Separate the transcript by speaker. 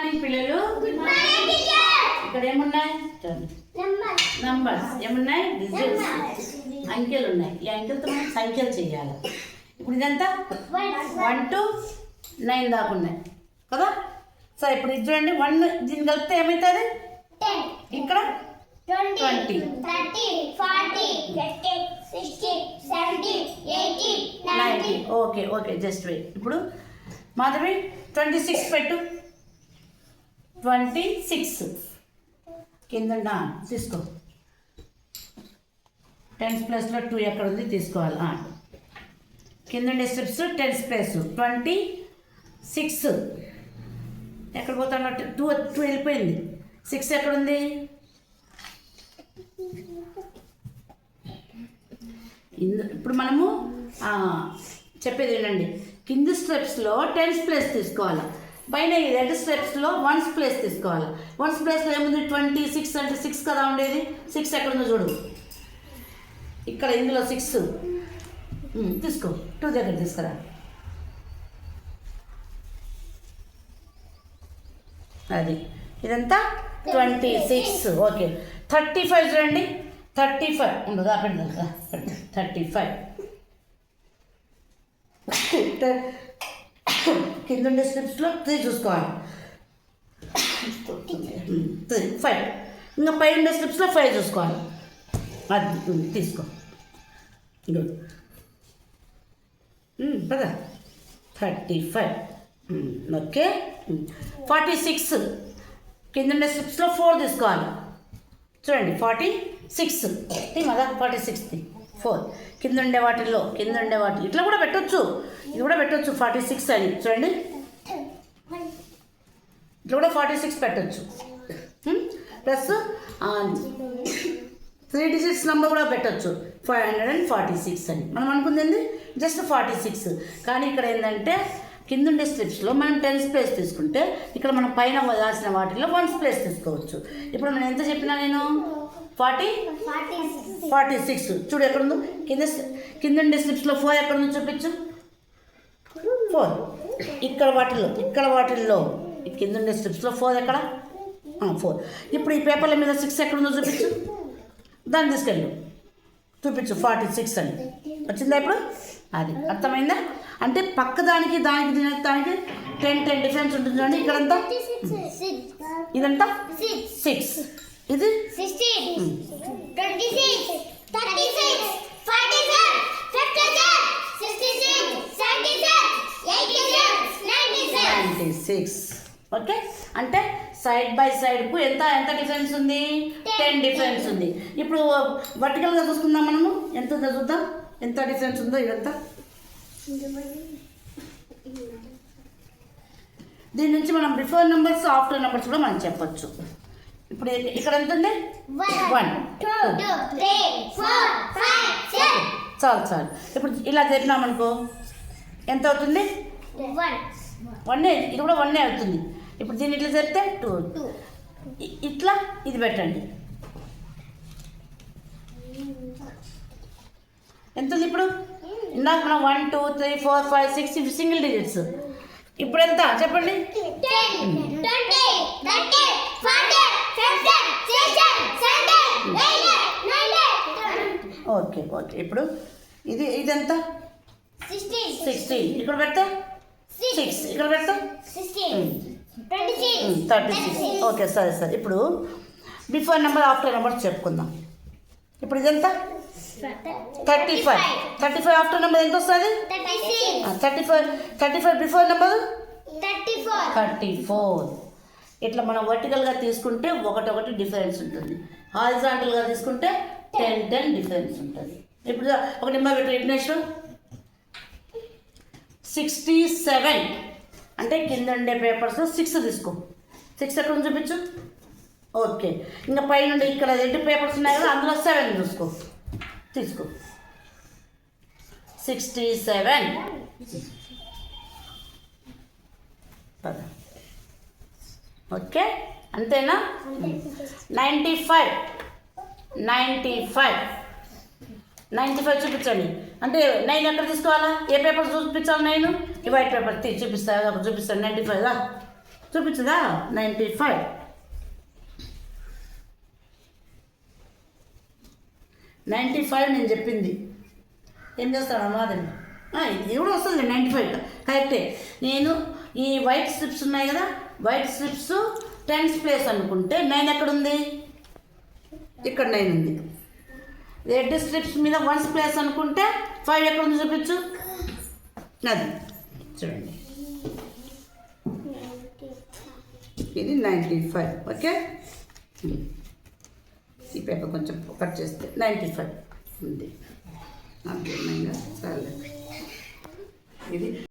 Speaker 1: Morning పిల్లలు. ఇక్కడ ఏమున్నాయి? నంబర్స్ ఏమున్నాయి? డిజిట్స్, అంకెలు ఉన్నాయి. ఈ అంకెలతో మనం సంఖ్యలు చేయాలి. ఇప్పుడు ఇదంతా 1 to 9 దాకా ఉన్నాయి కదా. సరే ఇప్పుడు ఇది చూడండి, 1 దీన్ని కలిపితే ఏమవుతుంది? ఇక్కడ 20,
Speaker 2: 30, 40, 50, 60, 70, 80, 90.
Speaker 1: Okay okay, just wait. ఇప్పుడు మాధవి 26 పెట్టు. 26 కింద తీసుకో. 10s ప్లేస్లో 2 ఎక్కడ ఉంది తీసుకోవాలి. కింద ఉండే స్టెప్స్ 10s ప్లేస్ 26 ఎక్కడ పోతున్నట్టు 2 వెళ్ళిపోయింది. 6 ఎక్కడుంది? ఇప్పుడు మనము చెప్పేది ఏంటండి, కింది స్టెప్స్లో 10s ప్లేస్ తీసుకోవాలి, పైన ఈ రెడ్ స్టెప్స్లో 1s ప్లేస్ తీసుకోవాలి. 1s ప్లేస్లో ఏముంది? 26 అంటే 6 కదా ఉండేది. 6 ఎక్కడుందో చూడు. ఇక్కడ ఇందులో 6 తీసుకో. 2 దగ్గర తీసుకురా. అది ఇదంతా 26. ఓకే. 35 చూడండి. 35 ఉండదు. అక్కడ 35 కింద ఉండే స్టెప్స్లో 3 చూసుకోవాలి. 5 ఇంకా పై ఉండే స్టెప్స్లో 5 చూసుకోవాలి. అది తీసుకో. కదా 35. ఓకే. 46 కింద ఉండే స్టెప్స్లో 4 తీసుకోవాలి. చూడండి 46 కదా. 46 4 కింద ఉండే వాటిల్లో ఇట్లా కూడా పెట్టవచ్చు. ఇది కూడా పెట్టవచ్చు 46 అని. చూడండి ఇట్లా కూడా 46 పెట్టవచ్చు. ప్లస్ 3 digits నెంబర్ కూడా పెట్టవచ్చు. 546 అని మనం అనుకుంది జస్ట్ 46. కానీ ఇక్కడ ఏంటంటే కింద ఉండే స్టెప్స్లో మనం 10s ప్లేస్ తీసుకుంటే ఇక్కడ మనం పైన వదాల్సిన వాటిల్లో 1s ప్లేస్ తీసుకోవచ్చు. ఇప్పుడు నేను ఎంత చెప్పినా నేను 46 చూడు ఎక్కడుందో. కింద ఉండే స్లిప్స్లో 4 ఎక్కడుందో చూపించు. 4 ఇక్కడ వాటిల్లో కింద ఉండే స్లిప్స్లో 4 ఎక్కడ? 4. ఇప్పుడు ఈ పేపర్ల మీద 6 ఎక్కడుందో చూపించు. దాన్ని తీసుకెళ్ళు చూపించు. 46 అని వచ్చిందా ఇప్పుడు? అది అర్థమైందా? అంటే పక్క దానికి 10 డిఫరెన్స్ ఉంటుంది చూడండి. ఇక్కడంతా ఇదంతా 6, ఇది
Speaker 2: 16, 26, 36, 47, 57, 66, 77, 87, 96.
Speaker 1: ఓకే. అంటే సైడ్ బై సైడ్కు ఎంత డిఫరెన్స్ ఉంది? 10 డిఫరెన్స్ ఉంది. ఇప్పుడు వర్టికల్గా చూసుకుందాం మనము. ఎంత ఉందో చూద్దాం, ఎంత డిఫరెన్స్ ఉందో. ఇదంతా దీని నుంచి మనం బిఫోర్ నెంబర్స్ ఆఫ్టర్ నెంబర్స్ కూడా మనం చెప్పచ్చు. ఇప్పుడు ఇక్కడ ఎంత ఉంది? 1 2 3 4 5 6. చాలు. ఇప్పుడు ఇలా చెప్పినామనుకో ఎంత అవుతుంది? 1. ఇది కూడా 1 అవుతుంది. ఇప్పుడు దీన్ని ఇట్లా చెప్తే 2. ఇట్లా ఇది పెట్టండి. ఎంత ఉంది ఇప్పుడు? ఇందాక మనం 1 2 3 4 5 6 ఇవి సింగిల్ డిజిట్స్. ఇప్పుడు ఎంత చెప్పండి?
Speaker 2: 10, 20, 30, 40, 50, 60, 70, 80, 90.
Speaker 1: ఓకే. ఇప్పుడు ఇదెంత? 16. ఇక్కడ పెడతా 6. ఇక్కడ పెడతా 36. ఓకే సరే. ఇప్పుడు బిఫోర్ నెంబర్ ఆఫ్టర్ నెంబర్ చెప్పుకుందాం. ఇప్పుడు ఇదెంత? 35 ఆఫ్టర్ నెంబర్ ఎంత వస్తుంది? 35 బిఫోర్ నెంబర్ 34. ఇట్లా మనం వర్టికల్గా తీసుకుంటే ఒకటి డిఫరెన్స్ ఉంటుంది. హారిజాంటల్గా తీసుకుంటే 10 డిఫరెన్స్ ఉంటుంది. ఇప్పుడు ఒక నెంబర్ పెట్టు విఘ్నేశ్వర్. 67 అంటే కింద ఉండే పేపర్స్ 6 తీసుకో. 6 ఎక్కడ చూపించు. ఓకే. ఇంకా పైన ఇక్కడ 2 పేపర్స్ ఉన్నాయి కదా, అందులో 7 చూసుకో. తీసుకో. 67. ఓకే అంతేనా? 95 చూపించండి. అంటే 9 ఎక్కడ తీసుకోవాలా? ఏ పేపర్ చూపించాలి? 9 ఈ వైట్ పేపర్ చూపిస్తాను. 95 చూపించదా 95. 95 నేను చెప్పింది. ఏం చేస్తాను మాదండి, ఇది కూడా వస్తుంది 95 కరెక్టే. నేను ఈ వైట్ స్ట్రిప్స్ ఉన్నాయి కదా, వైట్ స్ట్రిప్స్ టెన్స్ ప్లేస్ అనుకుంటే 9 ఎక్కడుంది? ఇక్కడ 9 ఉంది. రెడ్ స్ట్రిప్స్ మీద వన్స్ ప్లేస్ అనుకుంటే 5 ఎక్కడుంది చూపించు. అది చూడండి, ఇది 95. ఓకే, ఈ పేపర్ కొంచెం కట్ చేస్తే 95 ఉంది. 49 చాలు ఇది.